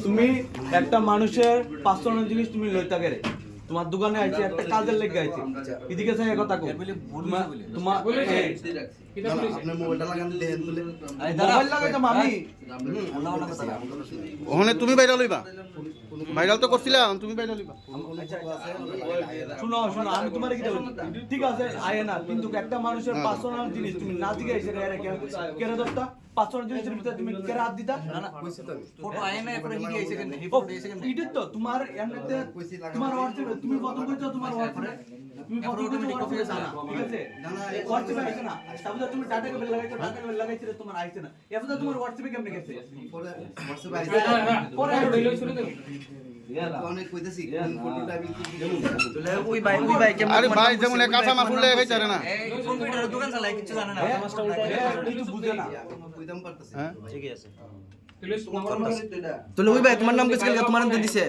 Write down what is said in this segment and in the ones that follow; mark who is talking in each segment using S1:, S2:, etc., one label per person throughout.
S1: তুমি একটা মানুষের পার্সোনাল জিনিস তুমি লইতা গেলে তোমার দোকানে আইছে একটা কাজের লেগে আইছে এদিকে চাই কথা কো তোমার
S2: আপনার মোবাইলটা লাগান দেন বলে
S1: মোবাইল লাগাইতাম আমি
S3: ওখানে তুমি বাইরে লইবা ভাইরাল তো করছিলাম তুমি বাইরে লইবা
S1: শুনো শুনো আমি তোমার কি বলছি ঠিক আছে আয় না কিন্তু একটা মানুষের পার্সোনাল জিনিস তুমি না দিকে এসে রে কেন দত্তা পার্সোনাল জিনিসের ভিতরে তুমি কেন হাত দিতা
S2: না না কইছি তো
S4: ফটো আয় না এরপরে হিগে আইছে কেন হি ফটো আইছে কেন
S1: এটা তো তোমার এমনিতে তোমার হোয়াটসঅ্যাপে তুমি ফটো কইছো তোমার হোয়াটসঅ্যাপে তুমি ফটো কইছো হোয়াটসঅ্যাপে জানা ঠিক আছে হোয়াটসঅ্যাপে আইছে না তাহলে তুমি ডাটা কেবল লাগাইছো ডাটা কেবল লাগাইছিলে তোমার আইছে না এফটা তোমার হোয়াটসঅ্যাপে কেমনে গেছে
S2: পরে হোয়াটসঅ্যাপে আইছে
S1: পরে
S4: ডেলিভারি শুরু দেব
S2: অনেক কইতাছি কোন ফটোটা আমি কি
S4: তাহলে ওই ভাই কেমন
S3: আরে ভাই যেমন কাঁচা মাছ উল্লে খাইতারে না
S4: এই কম্পিউটারের দোকান চালায় কিছু জানে না
S1: মাস্টার উল্টা কিছু বুঝে না
S2: কইতাম পারতাছি
S3: হ্যাঁ
S4: ঠিকই আছে
S2: তাহলে ওই ভাই তোমার নাম কইছিল তোমার নাম দিছে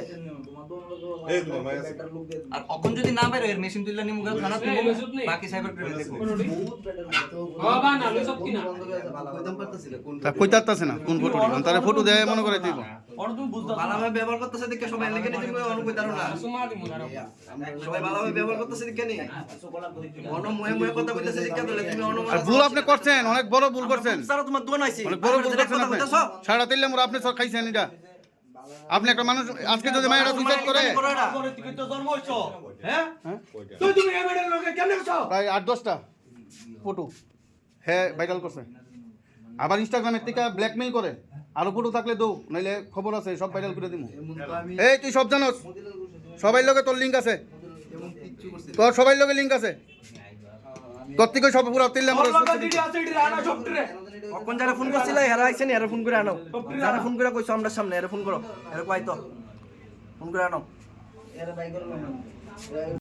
S4: আর এখন যদি না বাইরে এর মেশিন তুইলা নিমু থানা তুইবো বাকি সাইবার ক্রাইমে দেখবো
S5: বাবা না লই সব কিনা
S2: কইতাম পারতাছি না কোন
S3: তা কইতাছে না কোন ফটো দিবেন তারে ফটো দেয় মনে করে দিব
S1: আর তুমি বুঝতা
S4: ভালোভাবে ব্যবহার করতেছে দেখে সবাই লেগে নিতে অনু কইতারো না
S5: সুমা দিমু দাঁড়াও
S4: সবাই ভালোভাবে ব্যবহার করতেছে দেখে নি অন্য মুহে মুহে কথা কইতেছে দেখে তাহলে তুমি অন্য
S3: আর ভুল আপনি করছেন অনেক বড় ভুল করছেন
S4: স্যার তোমার দোকান আইছি
S3: অনেক বড় ভুল করছেন আপনি সাড়া তিনলে মোর আপনি সব খাইছেন এটা আপনি একটা মানুষ আজকে যদি মায়েরা সুইসাইড করে
S1: করে তুই তো জন্ম হইছো হ্যাঁ তুই তুমি এই মেডেল লোকে কেমনে হইছো
S3: প্রায় 8-10টা ফটো হ্যাঁ ভাইরাল করছে আবার ইনস্টাগ্রামের থেকে ব্ল্যাকমেইল করে আরো ফটো থাকলে দৌ নাইলে খবর আছে সব ভাইরাল করে দিমু
S2: আমি
S3: এই তুই সব জানোস সবাই লগে তোর লিংক আছে
S2: এমন কিচ্ছু করছি
S3: তোর সবাই লগে লিংক আছে তোর থেকে সব পুরো তিনলে
S1: ওর লগা দিদি আছে এটি রানা সফটরে
S4: কোন যারা ফোন করছিল এরা আইছে নি এরা ফোন করে আনো যারা ফোন করে কইছো আমরা সামনে এরা ফোন করো এরা কই তো ফোন করে আনো